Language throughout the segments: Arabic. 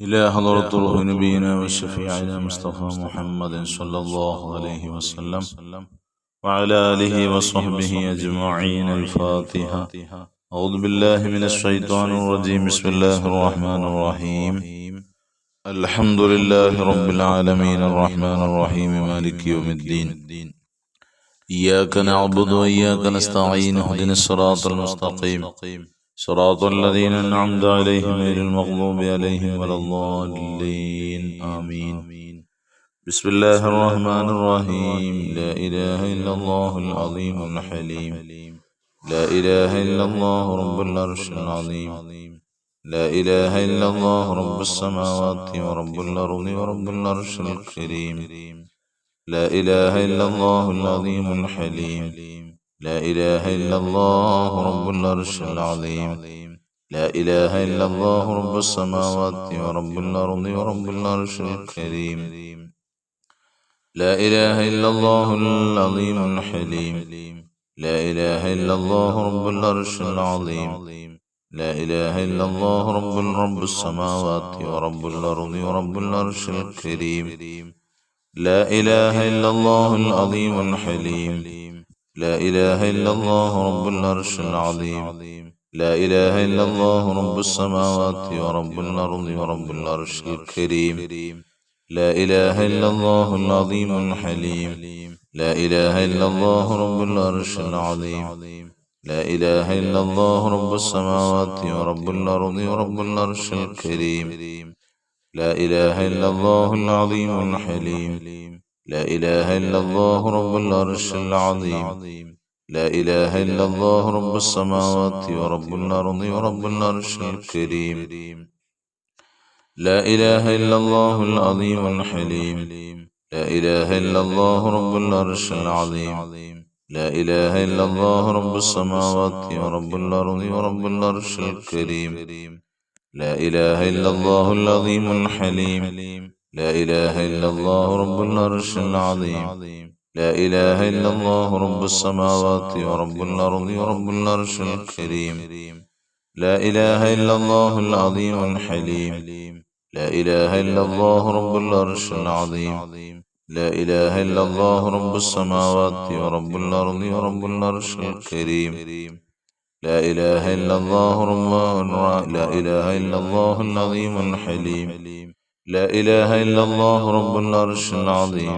إلى حضرة روح نبينا وشفيعنا مصطفى محمد صلى الله عليه وسلم وعلى آله وصحبه أجمعين. الفاتحة. أعوذ بالله من الشيطان الرجيم. بسم الله الرحمن الرحيم. الحمد لله رب العالمين الرحمن الرحيم مالك يوم الدين. إياك نعبد وإياك نستعين. اهدنا الصراط المستقيم صراط الذين أنعمت عليهم غير المغضوب عليهم ولا الضالين. آمين. بسم الله الرحمن الرحيم. لا إله إلا الله العظيم الحليم. لا إله إلا الله رب العرش العظيم. لا إله إلا الله رب السماوات ورب الأرض ورب العرش الكريم. لا إله إلا الله العظيم الحليم. لا إله إلا الله رب العرش العظيم. لا إله إلا الله رب السماوات ورب الأرض ورب العرش الكريم. لا إله إلا الله العظيم الحليم. لا إله إلا الله رب العرش العظيم. لا إله إلا الله رب السماوات ورب الأرض ورب العرش الكريم. لا إله إلا الله العظيم الحليم. لا إله إلا الله رب العرش العظيم. لا إله إلا الله رب السماوات ورب الأرض ورب العرش الكريم. لا إله إلا الله العظيم الحليم. لا إله إلا الله رب العرش العظيم. لا إله إلا الله رب السماوات ورب الأرض ورب العرش الكريم. لا إله إلا الله العظيم الحليم. لا إله إلا الله رب العرش العظيم. لا إله إلا الله رب السماوات ورب الأرض ورب العرش الكريم. لا إله إلا الله العظيم الحليم. لا إله إلا الله رب العرش العظيم. لا إله إلا الله رب السماوات ورب الأرض ورب العرش الكريم. لا إله إلا الله العظيم الحليم. لا إله إلا الله رب العرش العظيم. لا إله إلا الله رب السماوات ورب الأرض ورب العرش الكريم. لا إله إلا الله العظيم الحليم. لا إله إلا الله رب العرش العظيم. لا إله إلا الله رب السماوات ورب الأرض ورب العرش الكريم. لا إله إلا الله لا إله إلا الله العظيم الحليم. لا إله إلا الله رب العرش العظيم.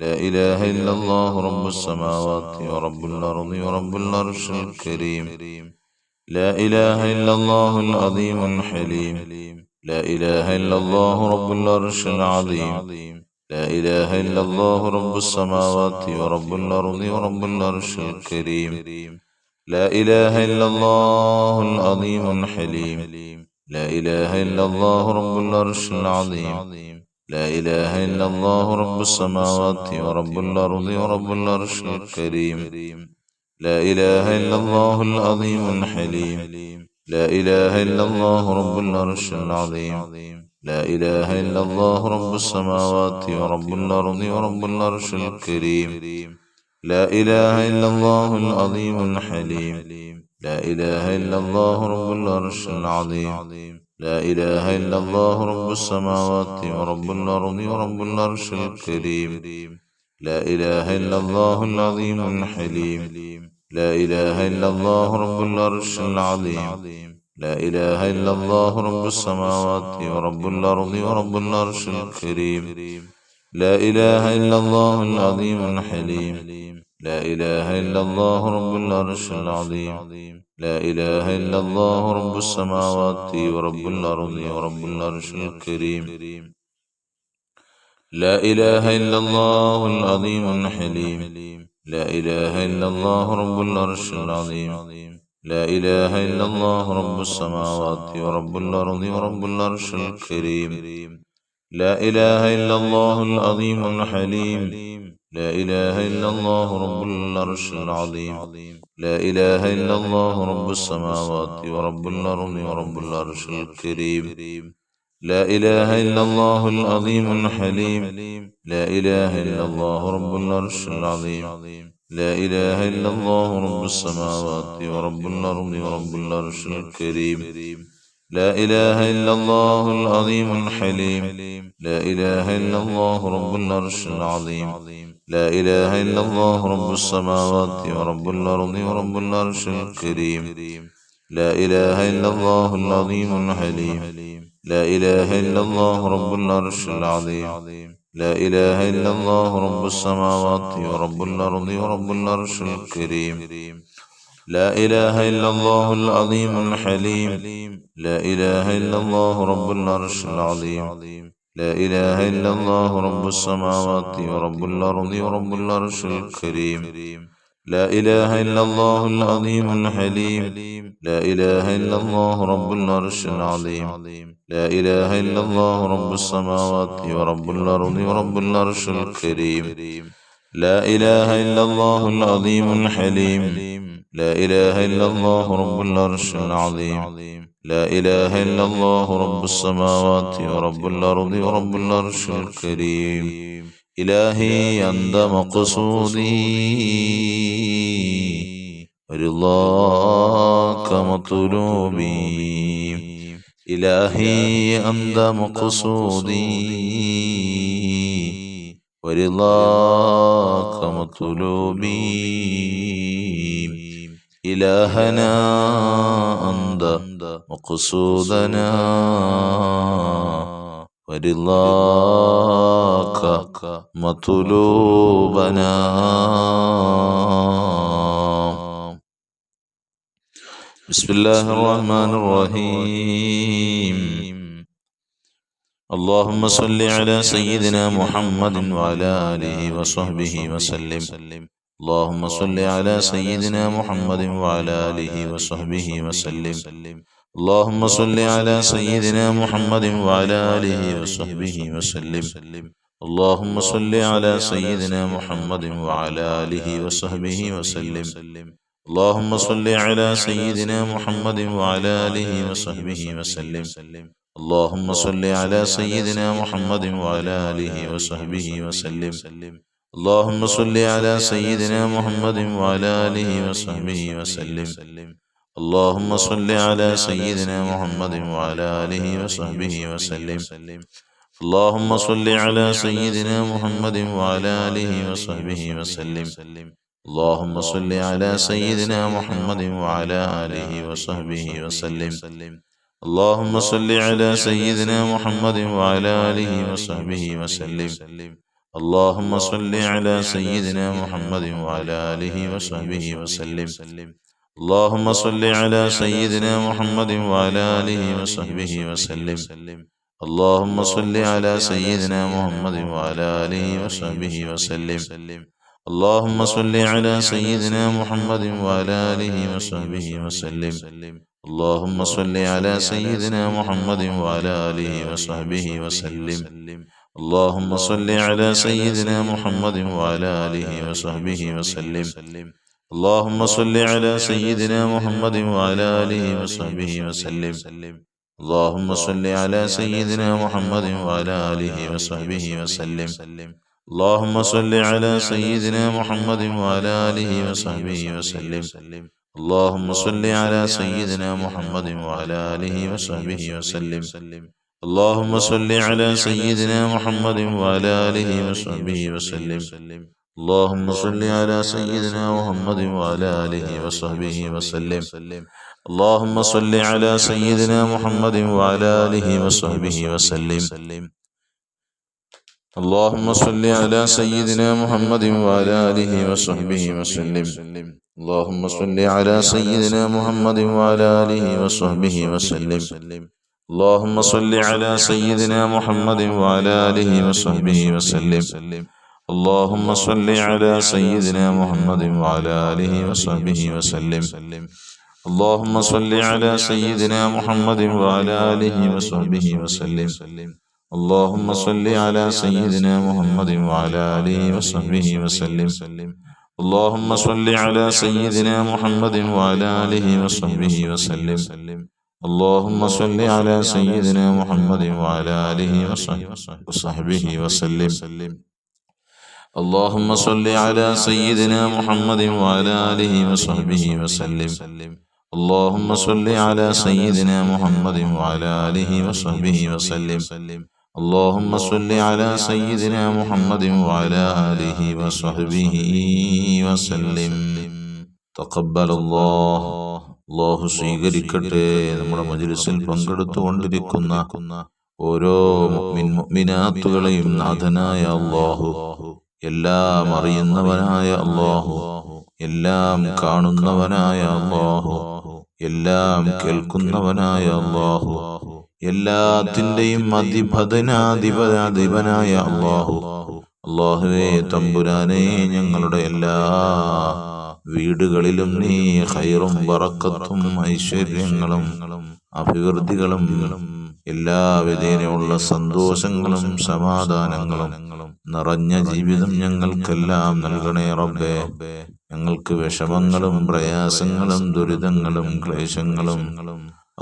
لا إله إلا الله رب السماوات ورب الأرض ورب العرش الكريم. لا إله إلا الله العظيم الحليم. لا إله إلا الله رب العرش العظيم. لا إله إلا الله رب السماوات ورب الأرض ورب العرش الكريم. لا إله إلا الله العظيم الحليم. لا إله إلا الله رب العرش العظيم. لا إله إلا الله رب السماوات ورب الأرض ورب العرش الكريم. لا إله إلا الله العظيم الحليم. لا إله إلا الله رب العرش العظيم. لا إله إلا الله رب السماوات ورب الأرض ورب العرش الكريم. لا إله إلا الله العظيم الحليم. لا إله إلا الله رب العرش العظيم. لا إله إلا الله رب السماوات ورب الأرض ورب العرش الكريم. لا إله إلا الله العظيم الحليم. لا إله إلا الله رب العرش العظيم. لا إله إلا الله رب السماوات ورب الأرض ورب العرش الكريم. لا إله إلا الله العظيم الحليم. لا إله إلا الله رب العرش العظيم. لا إله إلا الله رب السماوات ورب الأرض ورب العرش الكريم. لا إله إلا الله العظيم الحليم. لا إله إلا الله رب العرش العظيم. لا إله إلا الله رب السماوات ورب الأرض ورب العرش الكريم. لا إله إلا الله العظيم الحليم. لا إله إلا الله رب العرش العظيم. لا إله إلا الله رب السماوات ورب الأرض ورب العرش الكريم. لا إله إلا الله العظيم الحليم. لا إله إلا الله رب العرش العظيم. لا إله إلا الله رب السماوات ورب الأرض ورب العرش الكريم. لا إله إلا الله العظيم الحليم لا إله إلا الله رب العرش العظيم لا إله إلا الله رب السماوات ورب الأرض ورب العرش الكريم لا إله إلا الله العظيم الحليم لا إله إلا الله رب العرش العظيم لا إله إلا الله رب السماوات ورب الأرض ورب العرش الكريم لا إله إلا الله العظيم الحليم لا إله إلا الله رب العرش العظيم لا إله إلا الله رب السماوات ورب الأرض ورب العرش الكريم لا إله إلا الله العظيم الحليم لا إله إلا الله رب العرش العظيم لا إله إلا الله رب السماوات ورب الأرض ورب العرش الكريم لا إله إلا الله العظيم الحليم لا إله إلا الله رب العرش العظيم لا إله إلا الله رب السماوات ورب الأرض ورب العرش الكريم إلهي أنت مقصودي ورضاك مطلوبي إلهي أنت مقصودي ورضاك مطلوبي إلهنا أنت مقصودنا ورضاك مطلوبنا بسم الله الرحمن الرحيم اللهم صل على سيدنا محمد وعلى آله وصحبه وسلم اللهم صل على سيدنا محمد وعلى آله وصحبه وسلم اللهم صل على سيدنا محمد وعلى آله وصحبه وسلم اللهم صل على سيدنا محمد وعلى آله وصحبه وسلم اللهم صل على سيدنا محمد وعلى آله وصحبه وسلم اللهم صل على سيدنا محمد وعلى آله وصحبه وسلم اللهم صل على سيدنا محمد وعلى آله وصحبه وسلم اللهم صل على سيدنا محمد وعلى آله وصحبه وسلم اللهم صل على سيدنا محمد وعلى آله وصحبه وسلم اللهم صل على سيدنا محمد وعلى آله وصحبه وسلم اللهم صل على سيدنا محمد وعلى آله وصحبه وسلم اللهم صل على سيدنا محمد وعلى آله وصحبه وسلم اللهم صل على سيدنا محمد وعلى آله وصحبه وسلم اللهم صل على سيدنا محمد وعلى آله وصحبه وسلم اللهم صل على سيدنا محمد وعلى آله وصحبه وسلم اللهم صل على سيدنا محمد وعلى آله وصحبه وسلم اللهم صل على سيدنا محمد وعلى آله وصحبه وسلم اللهم صل على سيدنا محمد وعلى آله وصحبه وسلم اللهم صل على سيدنا محمد وعلى آله وصحبه وسلم اللهم صل على سيدنا محمد وعلى آله وصحبه وسلم اللهم صل على سيدنا محمد وعلى آله وصحبه وسلم اللهم صل على سيدنا محمد وعلى آله وصحبه وسلم اللهم صل على سيدنا محمد وعلى آله وصحبه وسلم اللهم صل على سيدنا محمد وعلى آله وصحبه وسلم اللهم صل على سيدنا محمد وعلى آله وصحبه وسلم اللهم صل على سيدنا محمد وعلى آله وصحبه وسلم اللهم صل على سيدنا محمد وعلى آله وصحبه وسلم اللهم صل على سيدنا محمد وعلى آله وصحبه وسلم اللهم صل على سيدنا محمد وعلى آله وصحبه وسلم اللهم صل على سيدنا محمد وعلى آله وصحبه وسلم اللهم صل على سيدنا محمد وعلى آله وصحبه وسلم اللهم صل على سيدنا محمد وعلى آله وصحبه وسلم اللهم صل على سيدنا محمد وعلى آله وصحبه وسلم اللهم صل على سيدنا محمد وعلى آله وصحبه وسلم. اللهم صل على سيدنا محمد وعلى آله وصحبه وسلم. തഖബ്ബൽ അല്ലാഹു സ്വീകരിക്കട്ടെ. നമ്മുടെ മജ്ലിസിൽ പങ്കെടുത്തുകൊണ്ടിരിക്കുന്ന ഓരോ മുഅ്മിനാത്തുകളെയും നാഥനായ അല്ലാഹു, എല്ലാം അറിയുന്നവനായ അല്ലാഹു, എല്ലാം കാണുന്നവനായ അല്ലാഹു, എല്ലാം കേൾക്കുന്നവനായ അല്ലാഹു, എല്ലാത്തിൻ്റെയും അധിപനായ അല്ലാഹു. അല്ലാഹുവേ തമ്പുരാനെ, ഞങ്ങളുടെ എല്ലാ വീടുകളിലും നീ ഖൈറും ബറക്കത്തും ഐശ്വര്യങ്ങളും അഭിവൃദ്ധികളും എല്ലാ വിധേനയുള്ള സന്തോഷങ്ങളും സമാധാനങ്ങളും നിറഞ്ഞ ജീവിതം ഞങ്ങൾക്കെല്ലാം നൽകണേ റബ്ബേ. ഞങ്ങൾക്ക് വിഷമങ്ങളും പ്രയാസങ്ങളും ദുരിതങ്ങളും ക്ലേശങ്ങളും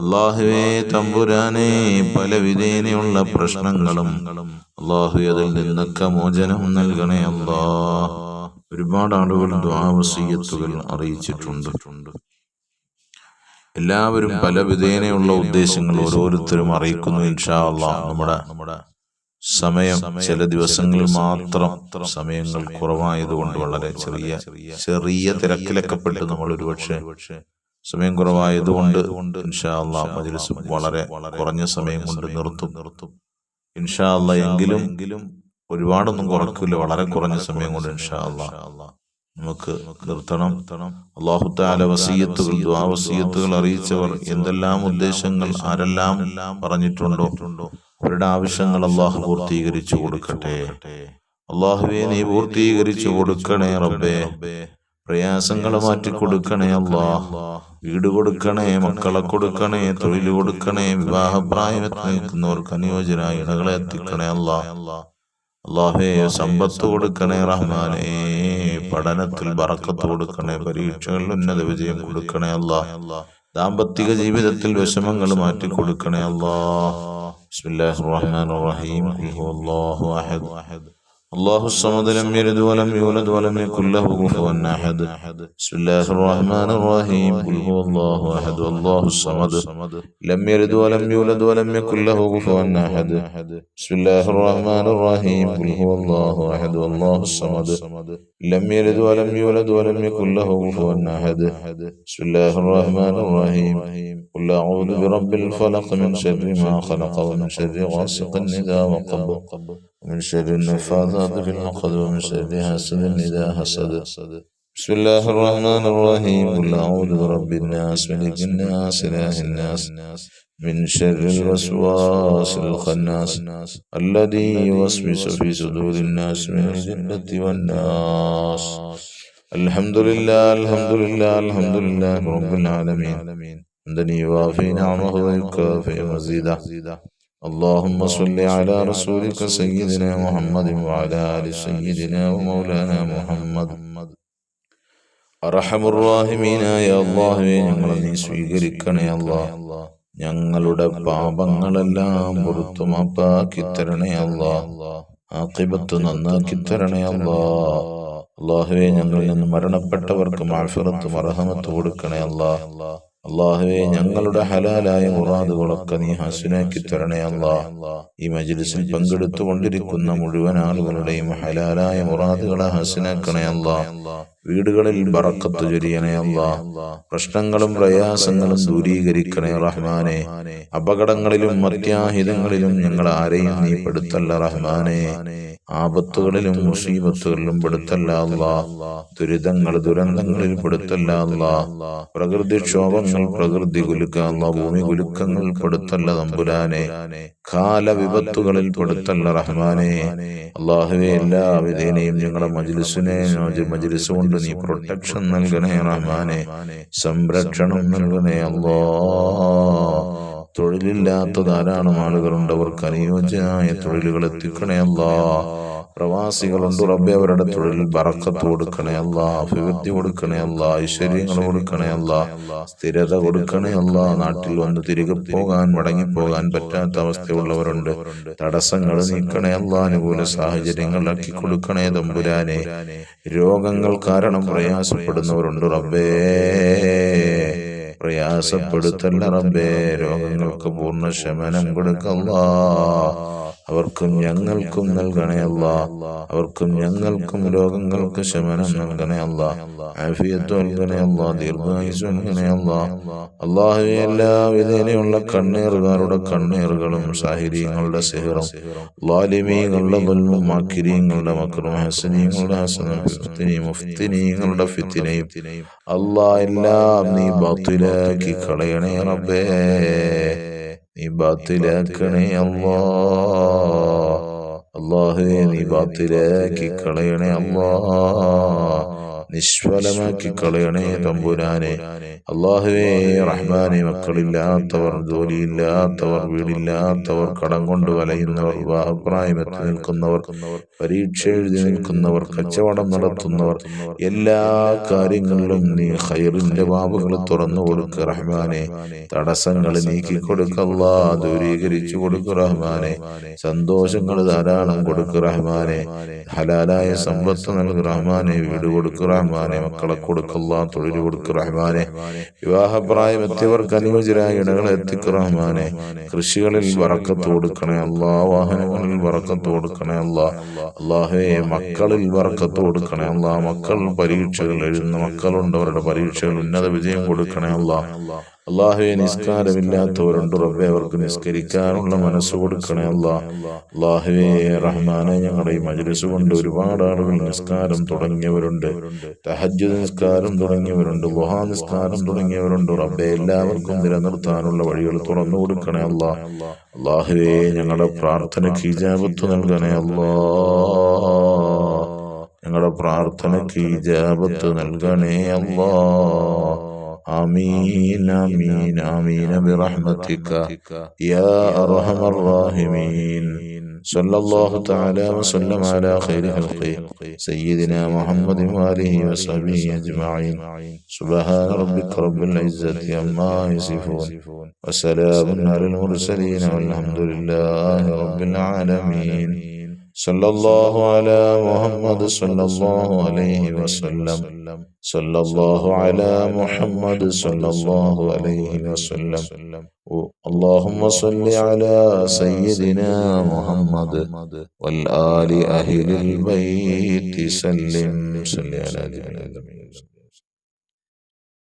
അല്ലാഹുവേ തമ്പുരാനെ പല വിധേനയുള്ള പ്രശ്നങ്ങളും അല്ലാഹു അതിൽ നിന്നൊക്കെ മോചനം നൽകണേ അല്ലാഹ്. ഒരുപാട് ആളുകൾ ദുആ വസിയ്യത്തുകൾ അറിയിച്ചിട്ടുണ്ട്. എല്ലാവരും പല വിധേനയുള്ള ഉദ്ദേശങ്ങൾ ഓരോരുത്തരും അറിയിക്കുന്നു. ഇൻഷാ അല്ലാഹ് നമ്മുടെ സമയം ചില ദിവസങ്ങളിൽ മാത്രം സമയങ്ങൾ കുറവായതുകൊണ്ട് വളരെ ചെറിയ തിരക്കിലൊക്കെ പെട്ട് നമ്മൾ ഒരുപക്ഷെ സമയം കുറവായതുകൊണ്ട് ഇൻഷാ അല്ലാഹ് മജ്ലിസ് വളരെ കുറഞ്ഞ സമയം കൊണ്ട് നിർത്തും. ഇൻഷാ അല്ലാഹ് എങ്കിലും ഒരുപാടൊന്നും കുറക്കില്ല, വളരെ കുറഞ്ഞ സമയം കൊണ്ട് ഇൻഷാ അല്ലാഹ് നമുക്ക് നിർത്തണം. അല്ലാഹു തആല വസിയ്യത്തുകൾ, ദുആ വസിയ്യത്തുകൾ അറിയിച്ചവർ എന്തെല്ലാം ഉദ്ദേശങ്ങൾ ആരെല്ലാം പറഞ്ഞിട്ടുണ്ടോ അവരുടെ ആവശ്യങ്ങൾ അല്ലാഹു പൂർത്തീകരിച്ചു കൊടുക്കട്ടെ. അല്ലാഹുവേ നീ പൂർത്തീകരിച്ചു കൊടുക്കണേ റബ്ബേ. പ്രയാസങ്ങൾ മാറ്റി കൊടുക്കണേ അല്ലാഹ്. വീട് കൊടുക്കണേ, മക്കളെ കൊടുക്കണേ, തൊഴിൽ കൊടുക്കണേ, വിവാഹപ്രായത്തിൽ നിൽക്കുന്നവർക്ക് അനുയോജ്യരായ ഇണകളെ എത്തിക്കണേ അല്ലാഹ്. അല്ലാഹുവേ സമ്പത്ത് കൊടുക്കണേ റഹ്മാനേ. പഠനത്തിൽ ബറക്കത്ത് കൊടുക്കണേ, പരീക്ഷകളിൽ ഉന്നത വിജയം കൊടുക്കണേ അല്ലാഹ്. ദാമ്പത്തിക ജീവിതത്തിൽ വിഷമങ്ങൾ മാറ്റി കൊടുക്കണേ അല്ലാഹ്. ബിസ്മില്ലാഹിർ റഹ്മാനിർ റഹീം. ഖുൽ ഹുവല്ലാഹു അഹദ് الله الصمد لم يلد ولم يولد ولم يكن له كفوا أحد. بسم الله الرحمن الرحيم. قل هو الله أحد الله الصمد لم يلد ولم يولد ولم يكن له كفوا أحد. بسم الله الرحمن الرحيم. قل هو الله أحد الله الصمد لم يلد ولم يولد ولم يكن له كفوا أحد. بسم الله الرحمن الرحيم. قل أعوذ برب الفلق من شر ما خلق ومن شر غاسق إذا وقب ومن شر النفاثات في العقد ومن شر حاسد إذا حسد. بسم الله الرحمن الرحيم. قل أعوذ برب الناس ملك الناس إله الناس من شر الوسواس الخناس الذي يوسوس في صدور الناس من الجنة والناس. الحمد لله الحمد لله الحمد لله رب العالمين. حمدا يوافي نعمه ويكافئ مزيده. اللهم صل على رسولك سيدنا محمد وعلى آل سيدنا ومولانا محمد. അർഹമുർ റഹീമീനായ അല്ലാഹുവേ, ഞങ്ങളെ നീ സ്വീകരിക്കണേ അല്ലാഹ്. ഞങ്ങളുടെ പാപങ്ങളെല്ലാം പുറത്തു മാപ്പാക്കി തരണേ അല്ലാഹ്. ആഖിബത്ത് നന്നാക്കി തരണേ അല്ലാഹ്. അല്ലാഹുവേ, ഞങ്ങളിൽ നിന്ന് മരണപ്പെട്ടവർക്ക് മഗ്ഫിറത്തും റഹ്മത്തും കൊടുക്കണേ അല്ലാഹ്. അല്ലാഹുവേ, ഞങ്ങളുടെ ഹലാലായ മുറാദുകളൊക്കെ നീ ഹസനാക്കി തരണേ അല്ലാഹ്. ഈ മജ്ലിസിൽ പങ്കെടുത്തുകൊണ്ടിരിക്കുന്ന മുഴുവൻ ആളുകളുടെയും ഹലാലായ മുറാദുകളെ ഹസനാക്കണേ അല്ലാഹ്. വീടുകളിൽ ബറക്കത്ത് ചൊരിയണേ അല്ലാഹ്. പ്രശ്നങ്ങളും പ്രയാസങ്ങളും ദൂരീകരിക്കണേ റഹ്മാനെ. അപകടങ്ങളിലും അത്യാഹിതങ്ങളിലും ഞങ്ങൾ ആരെയും നീ പെടുത്തല്ല റഹ്മാനെ. ആപത്തുകളിലും മുസീബത്തുകളിലും പെടുത്തല്ല അല്ലാഹ്. ദുരന്തങ്ങളിൽ പെടുത്തല്ല അല്ലാഹ്. പ്രകൃതിക്ഷോഭങ്ങൾ, പ്രകൃതി കുലുക്കം അല്ലാഹ്, ഭൂമി കുലുക്കങ്ങൾ പെടുത്തല്ല തമ്പുരാനെ. കാലവിപത്തുകളിൽ പെടുത്തല്ല റഹ്മാനെ. അല്ലാഹുവേ, എല്ലാ വിധേനയും ഞങ്ങളുടെ മജ്ലിസ് കൊണ്ട് നീ പ്രൊട്ടക്ഷൻ നൽകണേ റഹ്മാനെ. സംരക്ഷണം നൽകണേ അല്ലാഹ്. തൊഴിലില്ലാത്ത ധാരാളം ആളുകളുണ്ട്, അവർക്ക് അനുയോജ്യമായ തൊഴിലുകൾ എത്തിക്കണേ അല്ലാഹ്. പ്രവാസികളുണ്ട് റബ്ബേ, അവരുടെ തൊഴിൽ ബറക്കത്ത് കൊടുക്കണേ അല്ലാഹ്. അഭിവൃദ്ധി കൊടുക്കണേ അല്ലാഹ്. ഐശ്വര്യങ്ങൾ കൊടുക്കണേ അല്ലാഹ്. സ്ഥിരത കൊടുക്കണേ അല്ലാഹ്. നാട്ടിൽ വന്ന് തിരികെ പോകാൻ, മടങ്ങിപ്പോകാൻ പറ്റാത്ത അവസ്ഥയുള്ളവരുണ്ട്, തടസ്സങ്ങൾ നീക്കണേ അല്ലാഹ്. അനുകൂല സാഹചര്യങ്ങളാക്കി കൊടുക്കണേ തമ്പുരാനെ. രോഗങ്ങൾ കാരണം പ്രയാസപ്പെടുന്നവരുണ്ട് റബ്ബേ, പ്രയാസപ്പെടുത്തല്ല റബ്ബേ. രോഗങ്ങൾക്ക് പൂർണ്ണ ശമനം കൊടുക്കല്ലാ. അവർക്കും ഞങ്ങൾക്കും നൽകണേ അല്ലാ. അവർക്കും ഞങ്ങൾക്കും രോഗങ്ങൾക്ക് ശമനം നൽകണേ അല്ലാ. ആഫിയത്ത് നൽകണേ അല്ലാ. ദീർഘായുസ്സ് നൽകണേ അല്ലാ. അല്ലാഹുവേ, എല്ലാ വിധേനയുള്ള കണ്ണീറുകാരുടെ കണ്ണീറുകളും സാഹിര്യങ്ങളുടെ സിഹറും ളാലിമീങ്ങളുടെ ദുൽമും മാക്കിരീങ്ങളുടെ മക്രും ഹസനീങ്ങളുടെ ഹസനും മുഫ്തിനീങ്ങളുടെ ഫിത്തിനയും അല്ലാ എല്ലാം നീ ബാത്തിലാക്കി കളയണേ റബ്ബേ. നീ ബാത്തിലാക്കണേ അല്ലാ. അല്ലാഹുവേ, നീ ബാത്തിലാക്കി കളയണേ അല്ലാ. നിഷ്ഫലമാക്കി കളയണേ തമ്പുരാനെ. അല്ലാഹുവേ റഹ്മാനെ, മക്കളില്ലാത്തവർ, ജോലിയില്ലാത്തവർ, വീടില്ലാത്തവർ, കടം കൊണ്ട് വലയുന്നവർ, വിവാഹപ്രായമെത്തി നിൽക്കുന്നവർ, പരീക്ഷ എഴുതി നിൽക്കുന്നവർ, കച്ചവടം നടത്തുന്നവർ, എല്ലാ കാര്യങ്ങളിലും നീ ഖൈറിന്റെ ബാബുകൾ തുറന്നു കൊടുക്കുക റഹ്മാനെ. തടസ്സങ്ങൾ നീക്കി കൊടുക്കല്ലാ. ദൂരീകരിച്ചു കൊടുക്കുക റഹ്മാനെ. സന്തോഷങ്ങൾ ധാരാളം കൊടുക്കുക റഹ്മാനെ. ഹലാലായ സമ്പത്ത് നൽകുക റഹ്മാനെ. വീട് കൊടുക്കുക റഹ്മാനെ. മക്കളെ കൊടുക്കല്ലാ. തൊഴിൽ കൊടുക്കുക റഹ്മാനെ. വിവാഹപ്രായം എത്തിയവർക്ക് അനുയോജ്യരായ ഇടകളെ എത്തിക്കുക റഹ്മാനെ. കൃഷികളിൽ ബറക്കത്ത് കൊടുക്കണേ അല്ലാ. വാഹനങ്ങളിൽ ബറക്കത്ത് കൊടുക്കണേ അല്ലാ. അല്ലാഹുവേ, മക്കളിൽ ബറക്കത്ത് കൊടുക്കണേ അല്ലാ. മക്കൾ പരീക്ഷകൾ എഴുതുന്ന മക്കളുണ്ട്, അവരുടെ പരീക്ഷകൾ ഉന്നത വിജയം കൊടുക്കണേ അല്ലാ. അല്ലാഹുവേ, നിസ്കാരമില്ലാത്തവരുണ്ട് റബ്ബേ, അവർക്ക് നിസ്കരിക്കാനുള്ള മനസ്സ് കൊടുക്കണേ അല്ലാ. അല്ലാഹുവേ റഹ്മാനെ, ഞങ്ങളുടെ ഈ മജ്‌ലിസ് കൊണ്ട് ഒരുപാട് ആളുകൾ നിസ്കാരം തുടങ്ങിയവരുണ്ട്, തഹജ്ജുദ് നിസ്കാരം തുടങ്ങിയവരുണ്ട്, ദുഹാ നിസ്കാരം തുടങ്ങിയവരുണ്ട് റബ്ബേ. എല്ലാവർക്കും നിലനിർത്താനുള്ള വഴികൾ തുറന്നു കൊടുക്കണേ അല്ലാ. അല്ലാഹുവേ, ഞങ്ങളുടെ പ്രാർത്ഥനയ്ക്ക് ഇജാബത്ത് നൽകണേ അല്ലാ. ഞങ്ങളുടെ പ്രാർത്ഥനയ്ക്ക് ഇജാബത്ത് നൽകണേ അല്ലാ. آمين آمين آمين برحمتك يا أرحم الراحمين. صلى الله تعالى وسلم على خير خلقه سيدنا محمد وآله وصحبه أجمعين. سبحان ربك رب العزة عما يصفون وسلام على المرسلين والحمد لله رب العالمين. صلى الله على محمد صلى الله عليه وسلم. صلى الله على محمد صلى الله عليه وسلم. اللهم صل على سيدنا محمد والآل أهل البيت سلم. صل على